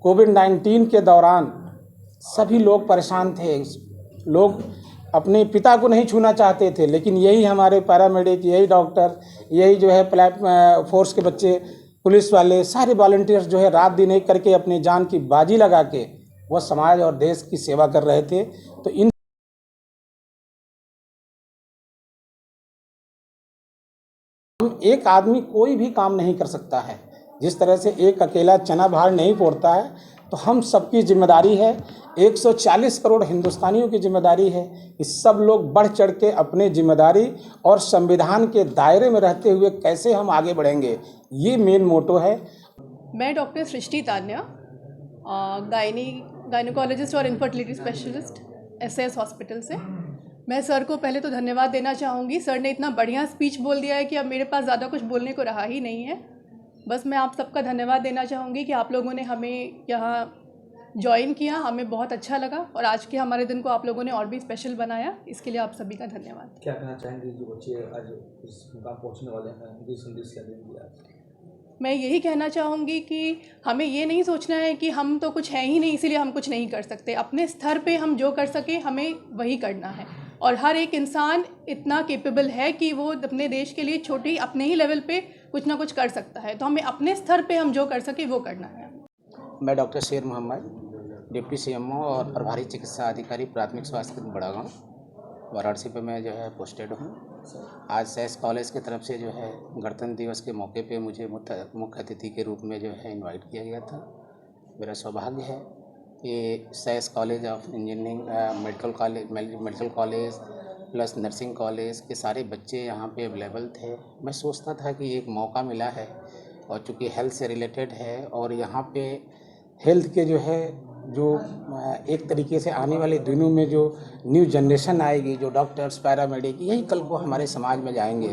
कोविड-19 के दौरान सभी लोग परेशान थे। लोग अपने पिता को नहीं छूना चाहते थे, लेकिन यही हमारे पैरामेडिक, यही डॉक्टर, यही जो है फोर्स के बच्चे, पुलिस वाले, सारे वॉलंटियर्स जो है रात दिन एक करके अपनी जान की बाजी लगा के वो समाज और देश की सेवा कर रहे थे। तो इन एक आदमी कोई भी काम नहीं कर सकता है। जिस तरह से एक अकेला चना बाहर नहीं फोड़ता है, तो हम सबकी जिम्मेदारी है, 140 करोड़ हिंदुस्तानियों की जिम्मेदारी है कि सब लोग बढ़ चढ़ के अपने जिम्मेदारी और संविधान के दायरे में रहते हुए कैसे हम आगे बढ़ेंगे, ये मेन मोटो है। मैं डॉक्टर सृष्टि तान्या, गायनिकोलॉजिस्ट और इनफर्टिलिटी स्पेशलिस्ट एसएस हॉस्पिटल से। मैं सर को पहले तो धन्यवाद देना चाहूँगी। सर ने इतना बढ़िया स्पीच बोल दिया है कि अब मेरे पास ज़्यादा कुछ बोलने को रहा ही नहीं है। बस मैं आप सबका धन्यवाद देना चाहूँगी कि आप लोगों ने हमें यहाँ ज्वाइन किया, हमें बहुत अच्छा लगा और आज के हमारे दिन को आप लोगों ने और भी स्पेशल बनाया, इसके लिए आप सभी का धन्यवाद। क्या कहना चाहेंगे जो बच्चे आज इस मुकाम पहुँचने वाले हैं, उनकी संदेश क्या देंगे आज? मैं यही कहना चाहूँगी कि हमें ये नहीं सोचना है कि हम तो कुछ हैं ही नहीं इसीलिए हम कुछ नहीं कर सकते। अपने स्तर पे हम जो कर सके हमें वही करना है और हर एक इंसान इतना कैपेबल है कि वो अपने देश के लिए छोटी अपने ही लेवल पे कुछ ना कुछ कर सकता है। तो हमें अपने स्तर पे हम जो कर सके वो करना है। मैं डॉक्टर शेर मोहम्मद, डिप्टी सीएमओ और प्रभारी चिकित्सा अधिकारी प्राथमिक स्वास्थ्य केंद्र बड़ागांव, वाराणसी पे मैं जो है पोस्टेड हूँ। आज सैस कॉलेज की तरफ से जो है गणतंत्र दिवस के मौके पे मुझे मुख्य अतिथि के रूप में जो है इनवाइट किया गया था। मेरा सौभाग्य है कि सैस college of engineering, medical college plus nursing college के सारे बच्चे यहाँ पे अवेलेबल थे। मैं सोचता था कि एक मौका मिला है और चूँकि हेल्थ से रिलेटेड है और यहाँ पे हेल्थ के जो है एक तरीके से आने वाले दिनों में जो न्यू जनरेशन आएगी, जो डॉक्टर्स, पैरामेडिक, यही कल को हमारे समाज में जाएंगे।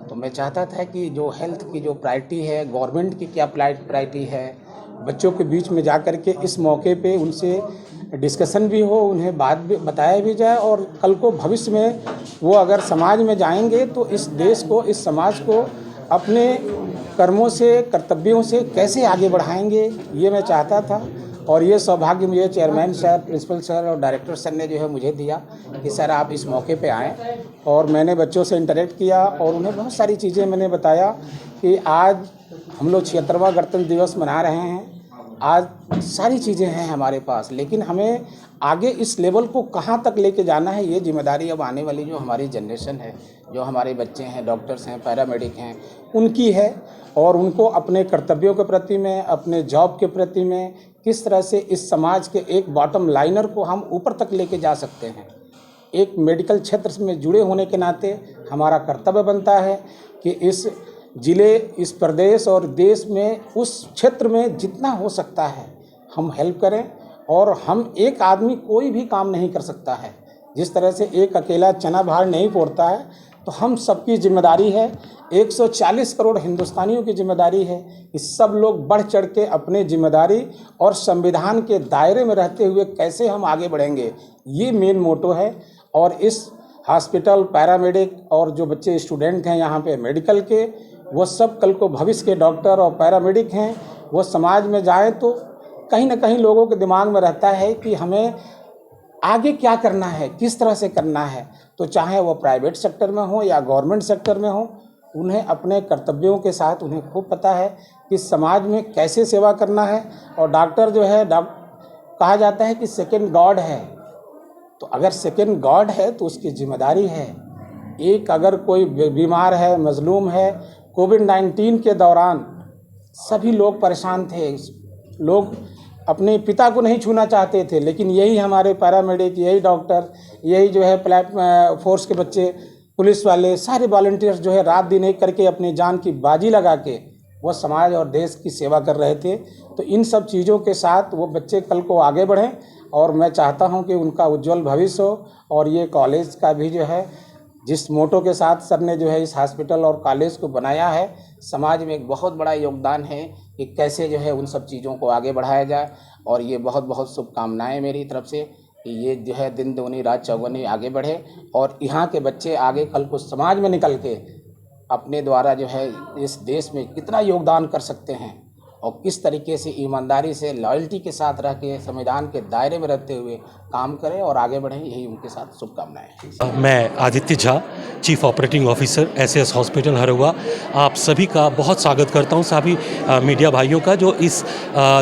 तो मैं चाहता था कि जो हेल्थ की जो प्रायोरिटी है, गवर्नमेंट की क्या प्रायोरिटी है, बच्चों के बीच में जा कर के इस मौके पे उनसे डिस्कशन भी हो, उन्हें बात भी बताया भी जाए और कल को भविष्य में वो अगर समाज में जाएंगे तो इस देश को, इस समाज को अपने कर्मों से, कर्तव्यों से कैसे आगे बढ़ाएंगे, ये मैं चाहता था। और ये सौभाग्य मुझे चेयरमैन सर, प्रिंसिपल सर और डायरेक्टर सर ने जो है मुझे दिया कि सर आप इस मौके पे आएँ। और मैंने बच्चों से इंटरेक्ट किया और उन्हें बहुत सारी चीज़ें मैंने बताया कि आज हम लोग 76वां गणतंत्र दिवस मना रहे हैं। आज सारी चीज़ें हैं हमारे पास, लेकिन हमें आगे इस लेवल को कहाँ तक लेके जाना है, ये जिम्मेदारी अब आने वाली जो हमारी जनरेशन है, जो हमारे बच्चे हैं, डॉक्टर्स हैं, पैरामेडिक हैं, उनकी है। और उनको अपने कर्तव्यों के प्रति में, अपने जॉब के प्रति में किस तरह से इस समाज के एक बॉटम लाइनर को हम ऊपर तक लेके जा सकते हैं। एक मेडिकल क्षेत्र में जुड़े होने के नाते हमारा कर्तव्य बनता है कि इस ज़िले, इस प्रदेश और देश में, उस क्षेत्र में जितना हो सकता है हम हेल्प करें। और हम एक आदमी कोई भी काम नहीं कर सकता है। जिस तरह से एक अकेला चना बाहर नहीं फोड़ता है, तो हम सबकी जिम्मेदारी है, 140 करोड़ हिंदुस्तानियों की जिम्मेदारी है कि सब लोग बढ़ चढ़ के अपने जिम्मेदारी और संविधान के दायरे में रहते हुए कैसे हम आगे बढ़ेंगे, ये मेन मोटो है। और इस हॉस्पिटल, पैरामेडिक और जो बच्चे स्टूडेंट हैं यहाँ पे मेडिकल के, वो सब कल को भविष्य के डॉक्टर और पैरामेडिक हैं। वो समाज में जाएँ तो कहीं ना कहीं लोगों के दिमाग में रहता है कि हमें आगे क्या करना है, किस तरह से करना है। तो चाहे वो प्राइवेट सेक्टर में हो या गवर्नमेंट सेक्टर में हो, उन्हें अपने कर्तव्यों के साथ उन्हें खूब पता है कि समाज में कैसे सेवा करना है। और डॉक्टर जो है, कहा जाता है कि सेकंड गॉड है। तो अगर सेकंड गॉड है तो उसकी जिम्मेदारी है। एक अगर कोई बीमार है, मजलूम है, कोविड-19 के दौरान सभी लोग परेशान थे। लोग अपने पिता को नहीं छूना चाहते थे, लेकिन यही हमारे पैरामेडिक, यही डॉक्टर, यही जो है फोर्स के बच्चे, पुलिस वाले, सारे वॉलंटियर्स जो है रात दिन एक करके अपनी जान की बाजी लगा के वो समाज और देश की सेवा कर रहे थे। तो इन सब चीज़ों के साथ वो बच्चे कल को आगे बढ़ें और मैं चाहता हूं कि उनका उज्जवल भविष्य हो। और ये कॉलेज का भी जो है, जिस मोटो के साथ सर ने जो है इस हॉस्पिटल और कॉलेज को बनाया है, समाज में एक बहुत बड़ा योगदान है कि कैसे जो है उन सब चीज़ों को आगे बढ़ाया जाए। और ये बहुत बहुत शुभकामनाएं मेरी तरफ से कि ये जो है दिन दूनी रात चौगुनी आगे बढ़े और यहाँ के बच्चे आगे कल को समाज में निकल के अपने द्वारा जो है इस देश में कितना योगदान कर सकते हैं, और किस तरीके से ईमानदारी से लॉयल्टी के साथ रह के संविधान के दायरे में रहते हुए काम करें और आगे बढ़ें, यही उनके साथ शुभकामनाएं। मैं Aditya Jha, chief operating officer SAS hospital Harua, आप सभी का बहुत स्वागत करता हूं, सभी मीडिया भाइयों का, जो इस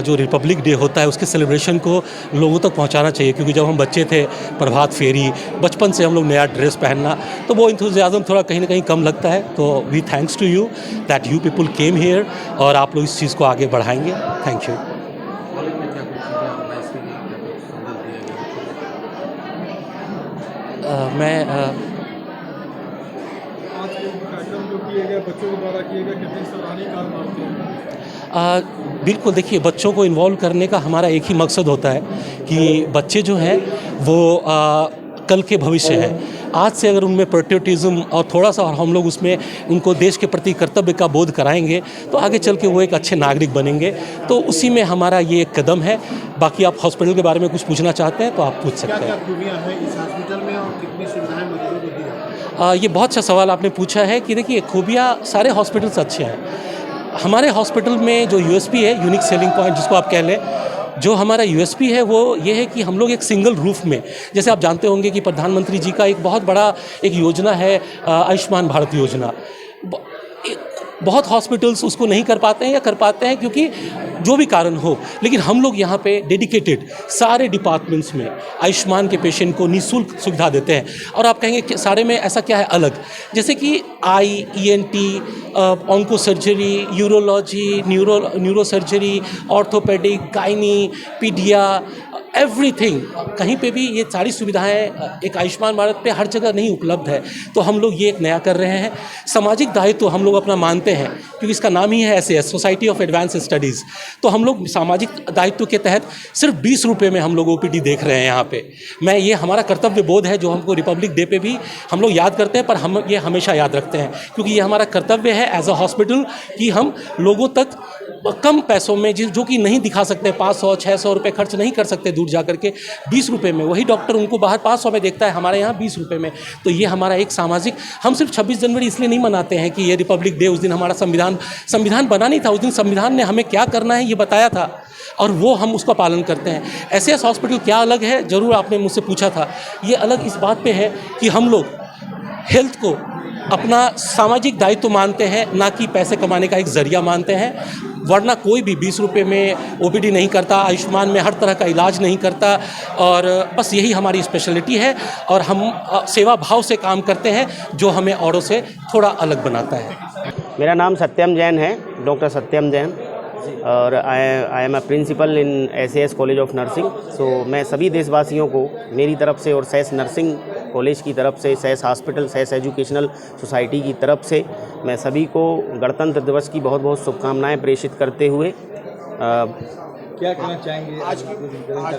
जो रिपब्लिक डे होता है उसके सेलिब्रेशन को लोगों तक पहुंचाना चाहिए। क्योंकि जब हम बच्चे थे, प्रभात फेरी, बचपन से हम लोग नया ड्रेस पहनना, तो वो इंथुजियाज्म थोड़ा कहीं ना कहीं कम लगता है। तो we thanks to you that you people came here, और आप लोग इस चीज़ को आगे बढ़ाएंगे। Thank you. मैं आज के कार्यक्रम जो किए गए बच्चों के द्वारा किए गए कितने सराहनीय कार्य मानते हैं? बिल्कुल, देखिए, बच्चों को इन्वॉल्व करने का हमारा एक ही मकसद होता है कि बच्चे जो हैं वो कल के भविष्य है। आज से अगर उनमें पेट्रियोटिज्म और थोड़ा सा और हम लोग उसमें उनको देश के प्रति कर्तव्य का बोध कराएंगे तो आगे चल के वो एक अच्छे नागरिक बनेंगे। तो उसी में हमारा ये एक कदम है। बाकी आप हॉस्पिटल के बारे में कुछ पूछना चाहते हैं तो आप पूछ सकते हैं। क्या खूबियाँ हैं इस हॉस्पिटल में और कितनी सुविधाएं मरीजों को दी हैं? ये बहुत अच्छा सवाल आपने पूछा है कि देखिए, खूबियाँ सारे हॉस्पिटल्स अच्छे हैं। हमारे हॉस्पिटल में जो यूएसपी है, यूनिक सेलिंग पॉइंट जिसको आप कह लें, जो हमारा यूएसपी है वो ये है कि हम लोग एक सिंगल रूफ में, जैसे आप जानते होंगे कि प्रधानमंत्री जी का एक बहुत बड़ा एक योजना है आयुष्मान भारत योजना। बहुत हॉस्पिटल्स उसको नहीं कर पाते हैं या कर पाते हैं क्योंकि जो भी कारण हो, लेकिन हम लोग यहाँ पे डेडिकेटेड सारे डिपार्टमेंट्स में आयुष्मान के पेशेंट को निःशुल्क सुविधा देते हैं। और आप कहेंगे कि सारे में ऐसा क्या है अलग, जैसे कि eye, ENT, onco surgery, urology, neuro surgery, orthopaedic, gynae, paedia, everything, कहीं पे भी ये सारी सुविधाएं एक आयुष्मान भारत पे हर जगह नहीं उपलब्ध है। तो हम लोग ये एक नया कर रहे हैं। सामाजिक दायित्व हम लोग अपना मानते हैं क्योंकि इसका नाम ही है SAS, society of advance studies. तो हम लोग सामाजिक दायित्व के तहत सिर्फ 20 रुपये में हम लोग ओपीडी देख रहे हैं यहाँ पे। मैं ये हमारा कर्तव्य बोध है जो हमको रिपब्लिक डे पे भी हम लोग याद करते हैं, पर हम ये हमेशा याद रखते हैं क्योंकि ये हमारा कर्तव्य है एज अ हॉस्पिटल कि हम लोगों तक कम पैसों में जो कि नहीं दिखा सकते, 500-600 रुपये खर्च नहीं कर सकते दूर जा करके, 20 रुपये में वही डॉक्टर उनको बाहर 500 में देखता है, हमारे यहाँ 20 रुपये में। तो ये हमारा एक सामाजिक, हम सिर्फ 26 जनवरी इसलिए नहीं मनाते हैं कि ये रिपब्लिक डे, उस दिन हमारा संविधान बना नहीं था, उस दिन संविधान ने हमें क्या करना है ये बताया था और वो हम उसका पालन करते हैं। एसएएस हॉस्पिटल क्या अलग है, ज़रूर आपने मुझसे पूछा था। ये अलग इस बात पे है कि हम लोग हेल्थ को अपना सामाजिक दायित्व मानते हैं, ना कि पैसे कमाने का एक जरिया मानते हैं। वरना कोई भी 20 रुपये में ओपीडी नहीं करता, आयुष्मान में हर तरह का इलाज नहीं करता, और बस यही हमारी स्पेशलिटी है। और हम सेवा भाव से काम करते हैं जो हमें औरों से थोड़ा अलग बनाता है। मेरा नाम सत्यम जैन है, डॉक्टर सत्यम जैन, और I am a principal in SAS college of nursing. So मैं सभी देशवासियों को मेरी तरफ से और सैस नर्सिंग कॉलेज की तरफ से, सैस हॉस्पिटल, सैस एजुकेशनल सोसाइटी की तरफ से मैं सभी को गणतंत्र दिवस की बहुत बहुत शुभकामनाएं प्रेषित करते हुए क्या कहना चाहेंगे? आज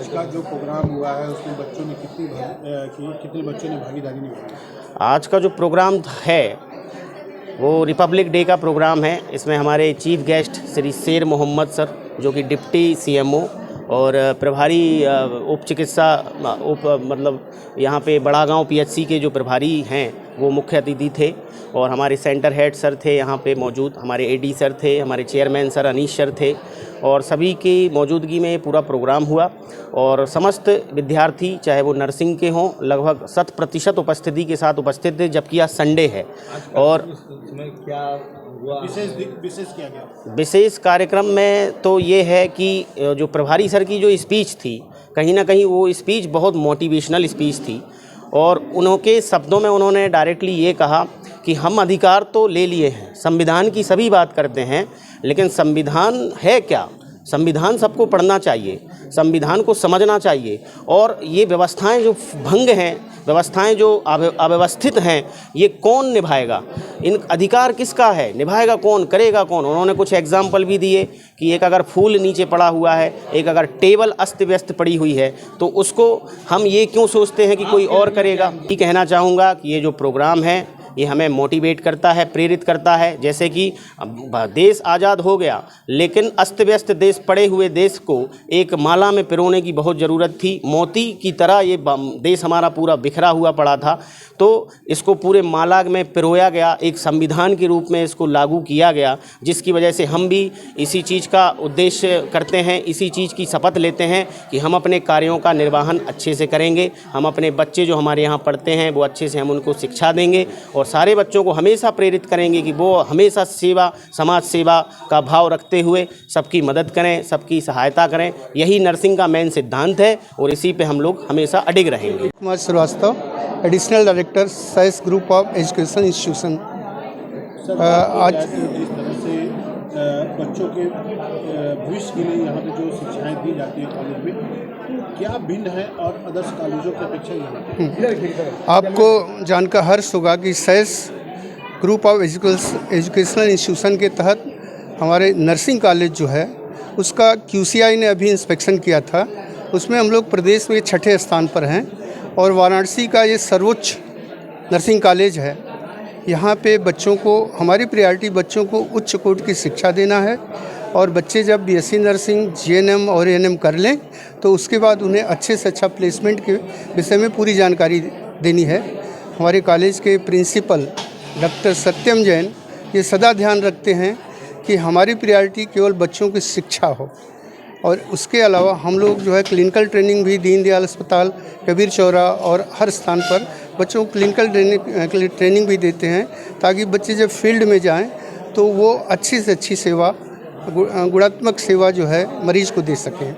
का जो प्रोग्राम हुआ है उसमें बच्चों ने कितने बच्चों ने भागीदारी निभाई? आज का जो प्रोग्राम है वो रिपब्लिक डे का प्रोग्राम है। इसमें हमारे चीफ गेस्ट श्री शेर मोहम्मद सर, जो कि डिप्टी सीएमओ और प्रभारी उप चिकित्सा यहाँ पे बड़ा गांव पीएचसी के जो प्रभारी हैं वो मुख्य अतिथि थे। और हमारे सेंटर हेड सर थे यहाँ पे मौजूद, हमारे एडी सर थे, हमारे चेयरमैन सर अनीश सर थे, और सभी की मौजूदगी में पूरा प्रोग्राम हुआ। और समस्त विद्यार्थी, चाहे वो नर्सिंग के हों, लगभग 100% उपस्थिति के साथ उपस्थित थे, जबकि आज संडे है। और क्या विशेष किया गया? विशेष कार्यक्रम में तो ये है कि जो प्रभारी सर की जो स्पीच थी, कहीं ना कहीं वो स्पीच बहुत मोटिवेशनल स्पीच थी। और उनके शब्दों में उन्होंने डायरेक्टली ये कहा कि हम अधिकार तो ले लिए हैं, संविधान की सभी बात करते हैं, लेकिन संविधान है क्या? संविधान सबको पढ़ना चाहिए, संविधान को समझना चाहिए, और ये व्यवस्थाएं जो भंग हैं, व्यवस्थाएं जो अव्यवस्थित हैं, ये कौन निभाएगा? इन अधिकार किसका है? निभाएगा कौन? करेगा कौन? उन्होंने कुछ एग्जाम्पल भी दिए कि एक अगर फूल नीचे पड़ा हुआ है, एक अगर टेबल अस्त व्यस्त पड़ी हुई है, तो उसको हम ये क्यों सोचते हैं कि कोई और करेगा। ये कहना चाहूँगा कि ये जो प्रोग्राम है ये हमें मोटिवेट करता है, प्रेरित करता है। जैसे कि देश आज़ाद हो गया, लेकिन अस्त व्यस्त देश पड़े हुए देश को एक माला में पिरोने की बहुत ज़रूरत थी। मोती की तरह ये देश हमारा पूरा बिखरा हुआ पड़ा था, तो इसको पूरे माला में पिरोया गया, एक संविधान के रूप में इसको लागू किया गया, जिसकी वजह से हम भी इसी चीज़ का उद्देश्य करते हैं, इसी चीज़ की शपथ लेते हैं कि हम अपने कार्यों का निर्वहन अच्छे से करेंगे। हम अपने बच्चे जो हमारे यहाँ पढ़ते हैं वो अच्छे से हम उनको शिक्षा देंगे और सारे बच्चों को हमेशा प्रेरित करेंगे कि वो हमेशा सेवा, समाज सेवा का भाव रखते हुए सबकी मदद करें, सबकी सहायता करें। यही नर्सिंग का मेन सिद्धांत है और इसी पे हम लोग हमेशा अडिग रहेंगे। Kumar Srivastava, additional director science group of education institution. आज जिस तरह से बच्चों के भविष्य के लिए यहाँ पे जो शिक्षाएं दी जाती है कॉलेज में, तो क्या भिन्न है और अदर्स कॉलेजों की अपेक्षा यहाँ? आपको जानकर हर्ष होगा कि science group of educational institution के तहत हमारे नर्सिंग कॉलेज जो है उसका QCI ने अभी इंस्पेक्शन किया था। उसमें हम लोग प्रदेश में 6ठे स्थान पर हैं और वाराणसी का ये सर्वोच्च नर्सिंग कॉलेज है। यहाँ पे बच्चों को, हमारी प्रायोरिटी बच्चों को उच्च कोटि की शिक्षा देना है और बच्चे जब BSc नर्सिंग, GNM और ANM कर लें तो उसके बाद उन्हें अच्छे से अच्छा प्लेसमेंट के विषय में पूरी जानकारी देनी है। हमारे कॉलेज के प्रिंसिपल डॉक्टर सत्यम जैन ये सदा ध्यान रखते हैं कि हमारी प्रायोरिटी केवल बच्चों की शिक्षा हो और उसके अलावा हम लोग जो है क्लिनिकल ट्रेनिंग भी दीनदयाल अस्पताल, कबीर चौरा और हर स्थान पर बच्चों को क्लिनिकल ट्रेनिंग भी देते हैं ताकि बच्चे जब फील्ड में जाएं तो वो अच्छी से अच्छी सेवा, गुणात्मक सेवा जो है मरीज़ को दे सकें।